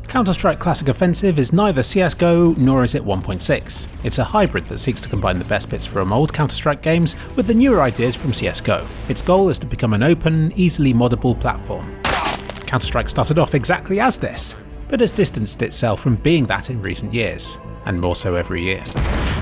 Counter-Strike Classic Offensive is neither CSGO nor is it 1.6. It's a hybrid that seeks to combine the best bits from old Counter-Strike games with the newer ideas from CSGO. Its goal is to become an open, easily moddable platform. Counter-Strike started off exactly as this, but has distanced itself from being that in recent years, and more so every year.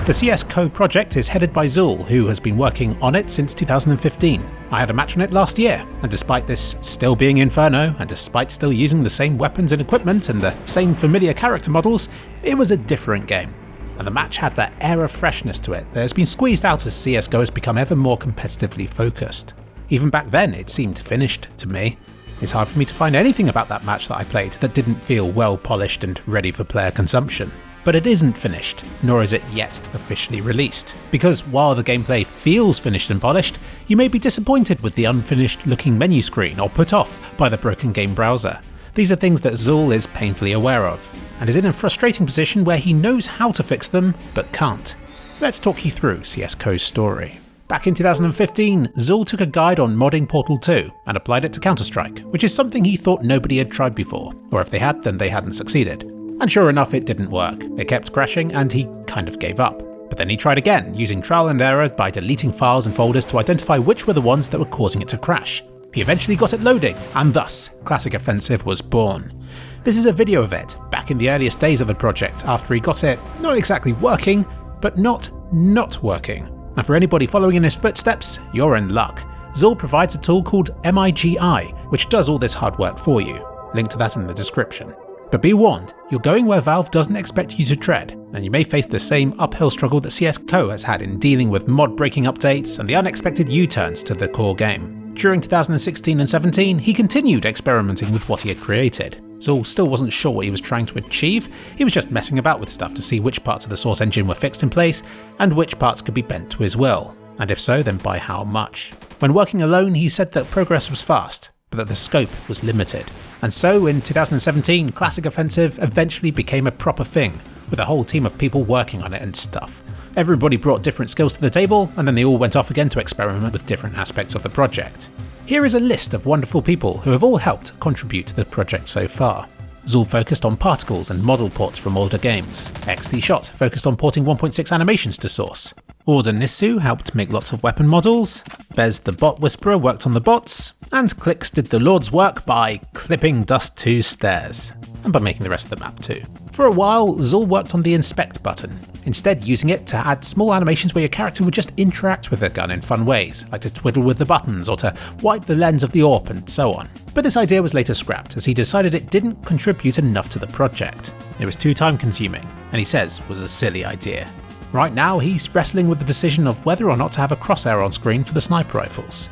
The CSGO project is headed by Zool, who has been working on it since 2015. I had a match on it last year, and despite this still being Inferno, and despite still using the same weapons and equipment and the same familiar character models, it was a different game. And the match had that air of freshness to it that has been squeezed out as CSGO has become ever more competitively focused. Even back then, it seemed finished to me. It's hard for me to find anything about that match that I played that didn't feel well polished and ready for player consumption. But it isn't finished, nor is it yet officially released, because while the gameplay feels finished and polished, you may be disappointed with the unfinished looking menu screen or put off by the broken game browser. These are things that Zool is painfully aware of, and is in a frustrating position where he knows how to fix them, but can't. Let's talk you through CSGO's story. Back in 2015, Zool took a guide on modding Portal 2 and applied it to Counter-Strike, which is something he thought nobody had tried before, or if they had, then they hadn't succeeded. And sure enough, it didn't work. It kept crashing and he kind of gave up. But then he tried again, using trial and error by deleting files and folders to identify which were the ones that were causing it to crash. He eventually got it loading, and thus, Classic Offensive was born. This is a video of it, back in the earliest days of the project, after he got it not exactly working, but not working. And for anybody following in his footsteps, you're in luck. Zool provides a tool called MIGI, which does all this hard work for you. Link to that in the description. But be warned, you're going where Valve doesn't expect you to tread, and you may face the same uphill struggle that CSGO has had in dealing with mod-breaking updates and the unexpected U-turns to the core game. During 2016 and 17, he continued experimenting with what he had created. Zool still wasn't sure what he was trying to achieve, he was just messing about with stuff to see which parts of the source engine were fixed in place, and which parts could be bent to his will, and if so, then by how much. When working alone, he said that progress was fast, but that the scope was limited. And so in 2017, Classic Offensive eventually became a proper thing, with a whole team of people working on it and stuff. Everybody brought different skills to the table, and then they all went off again to experiment with different aspects of the project. Here is a list of wonderful people who have all helped contribute to the project so far. Zool focused on particles and model ports from older games. XD Shot focused on porting 1.6 animations to source. Order Nissu helped make lots of weapon models. Bez the Bot Whisperer worked on the bots. And Clicks did the Lord's work by clipping dust to stairs, and by making the rest of the map too. For a while, Zool worked on the inspect button, instead using it to add small animations where your character would just interact with the gun in fun ways, like to twiddle with the buttons or to wipe the lens of the AWP and so on. But this idea was later scrapped as he decided it didn't contribute enough to the project. It was too time consuming, and he says was a silly idea. Right now, he's wrestling with the decision of whether or not to have a crosshair on screen for the sniper rifles.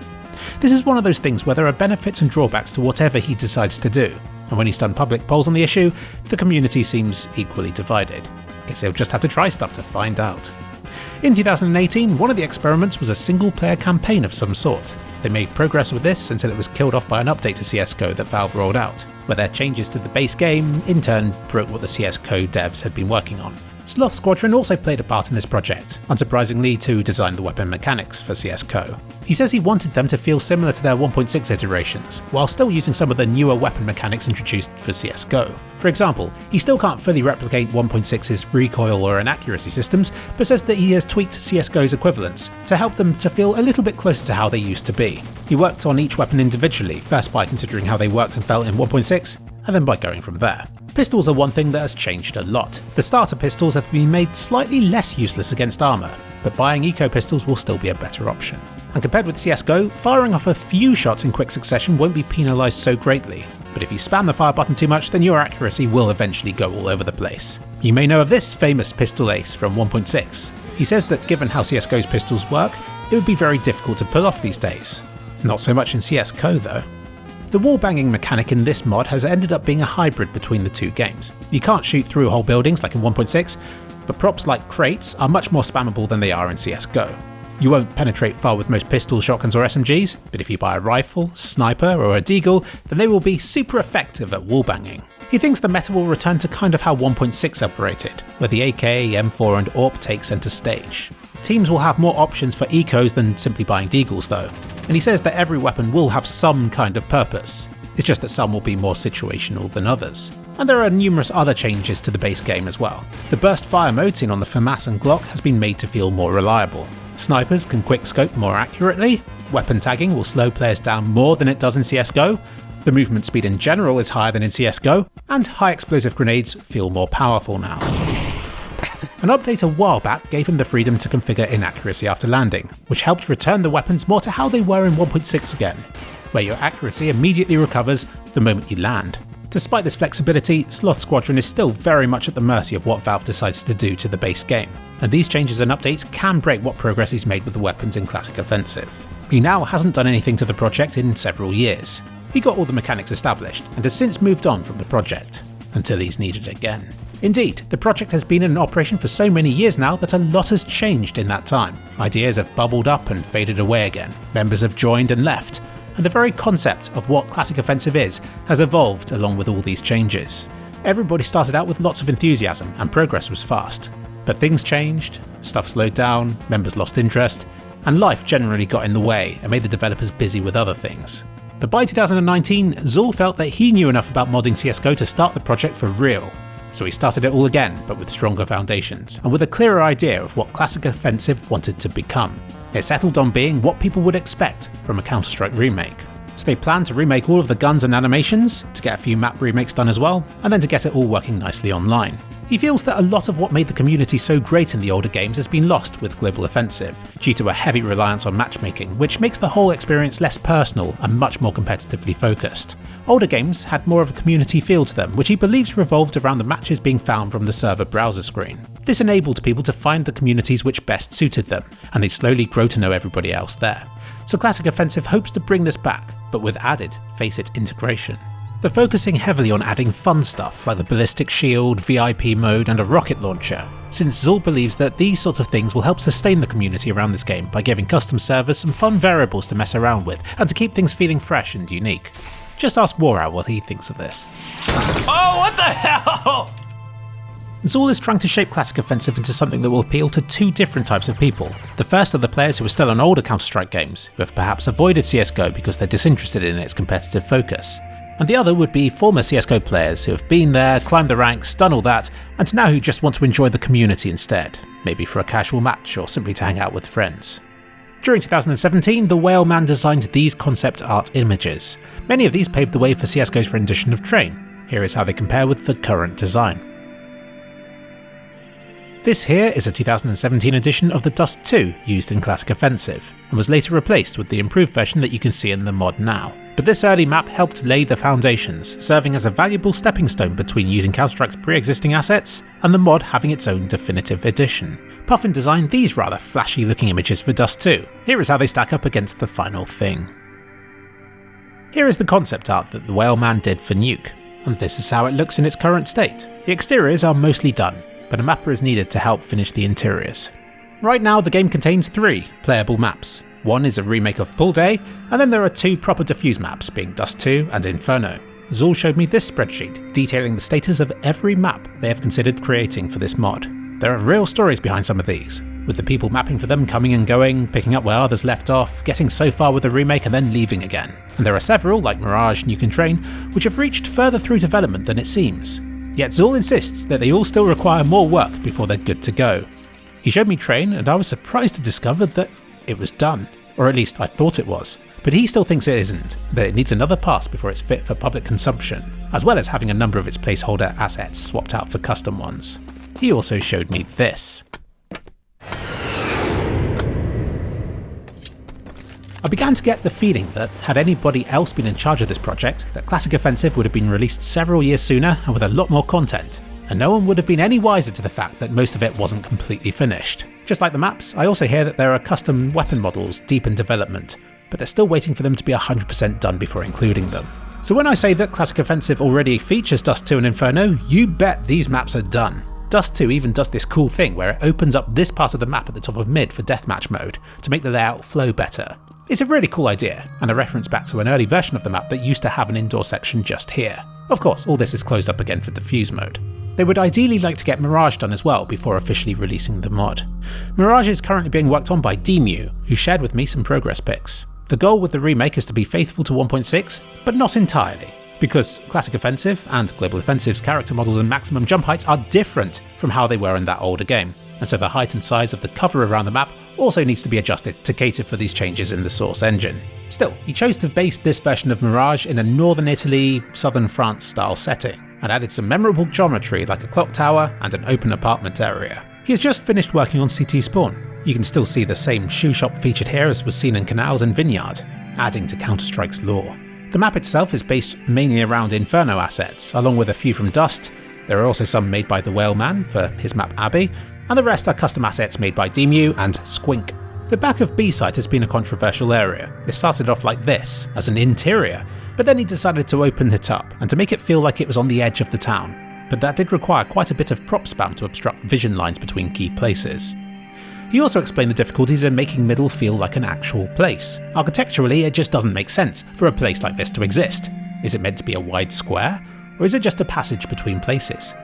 This is one of those things where there are benefits and drawbacks to whatever he decides to do, and when he's done public polls on the issue, the community seems equally divided. Guess he'll just have to try stuff to find out. In 2018, one of the experiments was a single-player campaign of some sort. They made progress with this until it was killed off by an update to CSGO that Valve rolled out, where their changes to the base game in turn broke what the CSGO devs had been working on. Slothsquadron also played a part in this project, unsurprisingly to design the weapon mechanics for CSGO. He says he wanted them to feel similar to their 1.6 iterations, while still using some of the newer weapon mechanics introduced for CSGO. For example, he still can't fully replicate 1.6's recoil or inaccuracy systems, but says that he has tweaked CSGO's equivalents to help them to feel a little bit closer to how they used to be. He worked on each weapon individually, first by considering how they worked and felt in 1.6, and then by going from there. Pistols are one thing that has changed a lot. The starter pistols have been made slightly less useless against armour, but buying eco pistols will still be a better option. And compared with CSGO, firing off a few shots in quick succession won't be penalised so greatly, but if you spam the fire button too much, then your accuracy will eventually go all over the place. You may know of this famous pistol ace from 1.6. He says that given how CSGO's pistols work, it would be very difficult to pull off these days. Not so much in CSGO though. The wall-banging mechanic in this mod has ended up being a hybrid between the two games. You can't shoot through whole buildings like in 1.6, but props like crates are much more spammable than they are in CSGO. You won't penetrate far with most pistols, shotguns or SMGs, but if you buy a rifle, sniper or a deagle, then they will be super effective at wall-banging. He thinks the meta will return to kind of how 1.6 operated, where the AK, M4 and AWP take centre stage. Teams will have more options for ecos than simply buying deagles though, and he says that every weapon will have some kind of purpose. It's just that some will be more situational than others. And there are numerous other changes to the base game as well. The burst fire mode seen on the FAMAS and Glock has been made to feel more reliable. Snipers can quickscope more accurately, weapon tagging will slow players down more than it does in CSGO, the movement speed in general is higher than in CSGO, and high explosive grenades feel more powerful now. An update a while back gave him the freedom to configure inaccuracy after landing, which helped return the weapons more to how they were in 1.6 again, where your accuracy immediately recovers the moment you land. Despite this flexibility, Slothsquadron is still very much at the mercy of what Valve decides to do to the base game, and these changes and updates can break what progress he's made with the weapons in Classic Offensive. He now hasn't done anything to the project in several years. He got all the mechanics established, and has since moved on from the project, until he's needed again. Indeed, the project has been in operation for so many years now that a lot has changed in that time. Ideas have bubbled up and faded away again, members have joined and left, and the very concept of what Classic Offensive is has evolved along with all these changes. Everybody started out with lots of enthusiasm and progress was fast. But things changed, stuff slowed down, members lost interest, and life generally got in the way and made the developers busy with other things. But by 2019, Zul felt that he knew enough about modding CSGO to start the project for real. So he started it all again, but with stronger foundations, and with a clearer idea of what Classic Offensive wanted to become. It settled on being what people would expect from a Counter-Strike remake. So they plan to remake all of the guns and animations, to get a few map remakes done as well, and then to get it all working nicely online. He feels that a lot of what made the community so great in the older games has been lost with Global Offensive, due to a heavy reliance on matchmaking, which makes the whole experience less personal and much more competitively focused. Older games had more of a community feel to them, which he believes revolved around the matches being found from the server browser screen. This enabled people to find the communities which best suited them, and they'd slowly grow to know everybody else there. So Classic Offensive hopes to bring this back, but with added Face-It integration. They're focusing heavily on adding fun stuff like the ballistic shield, VIP mode and a rocket launcher, since Zul believes that these sort of things will help sustain the community around this game by giving custom servers some fun variables to mess around with and to keep things feeling fresh and unique. Just ask Warow what he thinks of this. Oh, what the hell? Zul is trying to shape Classic Offensive into something that will appeal to two different types of people. The first are the players who are still on older Counter-Strike games, who have perhaps avoided CSGO because they're disinterested in its competitive focus. And the other would be former CSGO players who have been there, climbed the ranks, done all that, and now who just want to enjoy the community instead, maybe for a casual match or simply to hang out with friends. During 2017, the Whaleman designed these concept art images. Many of these paved the way for CSGO's rendition of Train. Here is how they compare with the current design. This here is a 2017 edition of the Dust 2 used in Classic Offensive, and was later replaced with the improved version that you can see in the mod now. But this early map helped lay the foundations, serving as a valuable stepping stone between using Counter-Strike's pre-existing assets and the mod having its own definitive edition. Puffin designed these rather flashy looking images for Dust 2. Here is how they stack up against the final thing. Here is the concept art that the Whaleman did for Nuke, and this is how it looks in its current state. The exteriors are mostly done, but a mapper is needed to help finish the interiors. Right now the game contains 3 playable maps. One is a remake of Pool Day, and then there are 2 proper defuse maps, being Dust 2 and Inferno. Zul showed me this spreadsheet, detailing the status of every map they have considered creating for this mod. There are real stories behind some of these, with the people mapping for them coming and going, picking up where others left off, getting so far with the remake and then leaving again. And there are several, like Mirage, Nuke and Train, which have reached further through development than it seems. Yet Zul insists that they all still require more work before they're good to go. He showed me Train and I was surprised to discover that it was done, or at least I thought it was. But he still thinks it isn't, that it needs another pass before it's fit for public consumption, as well as having a number of its placeholder assets swapped out for custom ones. He also showed me this. I began to get the feeling that, had anybody else been in charge of this project, that Classic Offensive would have been released several years sooner and with a lot more content, and no one would have been any wiser to the fact that most of it wasn't completely finished. Just like the maps, I also hear that there are custom weapon models deep in development, but they're still waiting for them to be 100% done before including them. So when I say that Classic Offensive already features Dust 2 and Inferno, you bet these maps are done. Dust 2 even does this cool thing where it opens up this part of the map at the top of mid for deathmatch mode to make the layout flow better. It's a really cool idea, and a reference back to an early version of the map that used to have an indoor section just here. Of course, all this is closed up again for diffuse mode. They would ideally like to get Mirage done as well before officially releasing the mod. Mirage is currently being worked on by Demu, who shared with me some progress pics. The goal with the remake is to be faithful to 1.6, but not entirely, because Classic Offensive and Global Offensive's character models and maximum jump heights are different from how they were in that older game, and so the height and size of the cover around the map also needs to be adjusted to cater for these changes in the source engine. Still, he chose to base this version of Mirage in a northern Italy, southern France style setting, and added some memorable geometry like a clock tower and an open apartment area. He has just finished working on CT Spawn. You can still see the same shoe shop featured here as was seen in Canals and Vineyard, adding to Counter-Strike's lore. The map itself is based mainly around Inferno assets, along with a few from Dust. There are also some made by the Whaleman for his map Abbey, and the rest are custom assets made by Demu and Squink. The back of B-site has been a controversial area. It started off like this, as an interior, but then he decided to open it up and to make it feel like it was on the edge of the town. But that did require quite a bit of prop spam to obstruct vision lines between key places. He also explained the difficulties in making Middle feel like an actual place. Architecturally, it just doesn't make sense for a place like this to exist. Is it meant to be a wide square, or is it just a passage between places?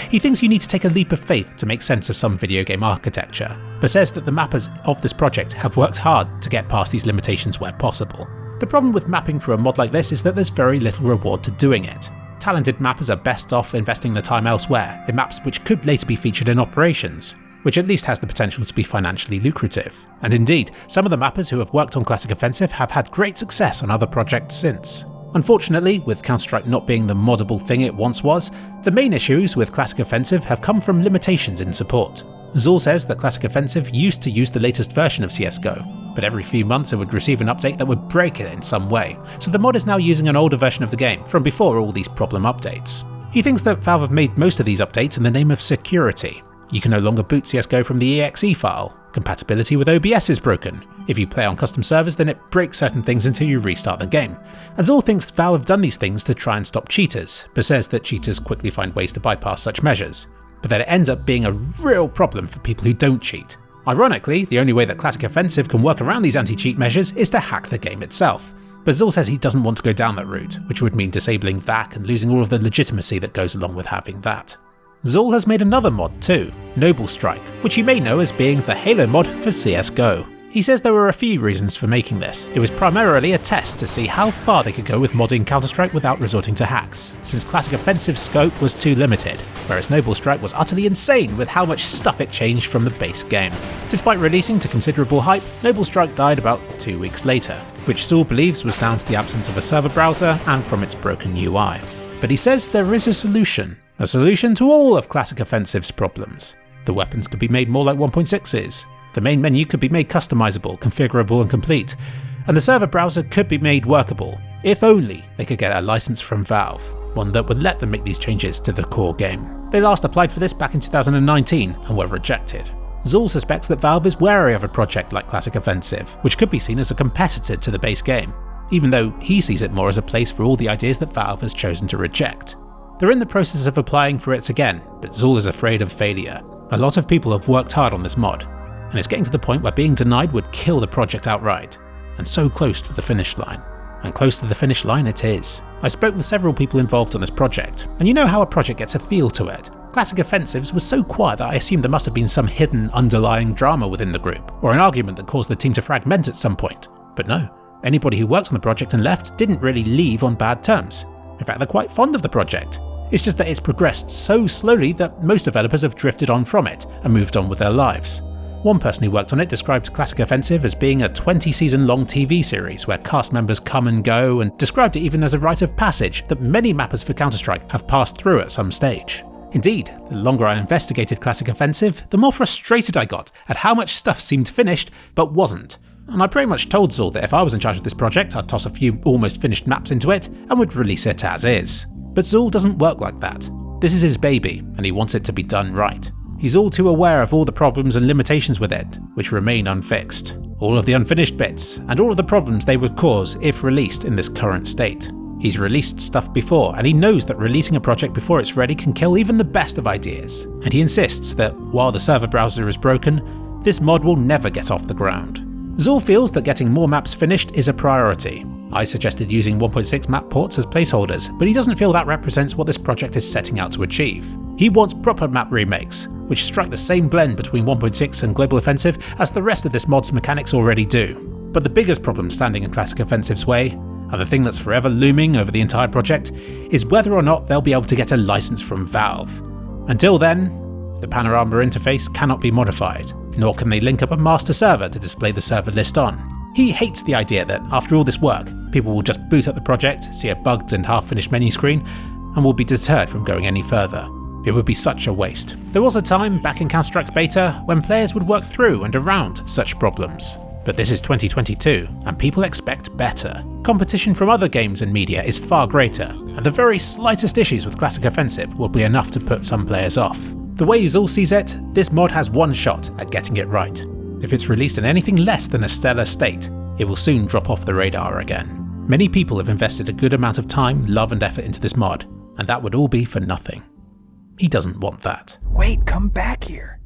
He thinks you need to take a leap of faith to make sense of some video game architecture, but says that the mappers of this project have worked hard to get past these limitations where possible. The problem with mapping for a mod like this is that there's very little reward to doing it. Talented mappers are best off investing their time elsewhere, in maps which could later be featured in operations, which at least has the potential to be financially lucrative. And indeed, some of the mappers who have worked on Classic Offensive have had great success on other projects since. Unfortunately, with Counter-Strike not being the moddable thing it once was, the main issues with Classic Offensive have come from limitations in support. Zool says that Classic Offensive used to use the latest version of CSGO, but every few months it would receive an update that would break it in some way, so the mod is now using an older version of the game from before all these problem updates. He thinks that Valve have made most of these updates in the name of security. You can no longer boot CSGO from the exe file. Compatibility with OBS is broken. If you play on custom servers, then it breaks certain things until you restart the game. And Zool thinks Valve have done these things to try and stop cheaters, but says that cheaters quickly find ways to bypass such measures, but that it ends up being a real problem for people who don't cheat. Ironically, the only way that Classic Offensive can work around these anti-cheat measures is to hack the game itself. But Zool says he doesn't want to go down that route, which would mean disabling VAC and losing all of the legitimacy that goes along with having that. Zool has made another mod too, Noble Strike, which you may know as being the Halo mod for CSGO. He says there were a few reasons for making this. It was primarily a test to see how far they could go with modding Counter-Strike without resorting to hacks, since Classic Offensive's scope was too limited, whereas Noble Strike was utterly insane with how much stuff it changed from the base game. Despite releasing to considerable hype, Noble Strike died about 2 weeks later, which Zool believes was down to the absence of a server browser and from its broken UI. But he says there is a solution to all of Classic Offensive's problems. The weapons could be made more like 1.6's. The main menu could be made customizable, configurable and complete, and the server browser could be made workable, if only they could get a license from Valve, one that would let them make these changes to the core game. They last applied for this back in 2019 and were rejected. Zool suspects that Valve is wary of a project like Classic Offensive, which could be seen as a competitor to the base game, even though he sees it more as a place for all the ideas that Valve has chosen to reject. They're in the process of applying for it again, but Zool is afraid of failure. A lot of people have worked hard on this mod, and it's getting to the point where being denied would kill the project outright, and so close to the finish line. And close to the finish line it is. I spoke with several people involved on this project, and you know how a project gets a feel to it. Classic Offensives was so quiet that I assumed there must have been some hidden underlying drama within the group, or an argument that caused the team to fragment at some point. But no, anybody who worked on the project and left didn't really leave on bad terms. In fact, they're quite fond of the project. It's just that it's progressed so slowly that most developers have drifted on from it and moved on with their lives. One person who worked on it described Classic Offensive as being a 20-season long TV series where cast members come and go, and described it even as a rite of passage that many mappers for Counter-Strike have passed through at some stage. Indeed, the longer I investigated Classic Offensive, the more frustrated I got at how much stuff seemed finished but wasn't. And I pretty much told Zool that if I was in charge of this project, I'd toss a few almost finished maps into it and would release it as is. But Zool doesn't work like that. This is his baby, and he wants it to be done right. He's all too aware of all the problems and limitations with it, which remain unfixed. All of the unfinished bits, and all of the problems they would cause if released in this current state. He's released stuff before, and he knows that releasing a project before it's ready can kill even the best of ideas. And he insists that while the server browser is broken, this mod will never get off the ground. Zool feels that getting more maps finished is a priority. I suggested using 1.6 map ports as placeholders, but he doesn't feel that represents what this project is setting out to achieve. He wants proper map remakes, which strike the same blend between 1.6 and Global Offensive as the rest of this mod's mechanics already do. But the biggest problem standing in Classic Offensive's way, and the thing that's forever looming over the entire project, is whether or not they'll be able to get a license from Valve. Until then, the Panorama interface cannot be modified, nor can they link up a master server to display the server list on. He hates the idea that, after all this work, people will just boot up the project, see a bugged and half-finished menu screen, and will be deterred from going any further. It would be such a waste. There was a time back in Counter-Strike's beta when players would work through and around such problems. But this is 2022, and people expect better. Competition from other games and media is far greater, and the very slightest issues with Classic Offensive will be enough to put some players off. The way Zul sees it, this mod has one shot at getting it right. If it's released in anything less than a stellar state, it will soon drop off the radar again. Many people have invested a good amount of time, love and effort into this mod, and that would all be for nothing. He doesn't want that. Wait, come back here.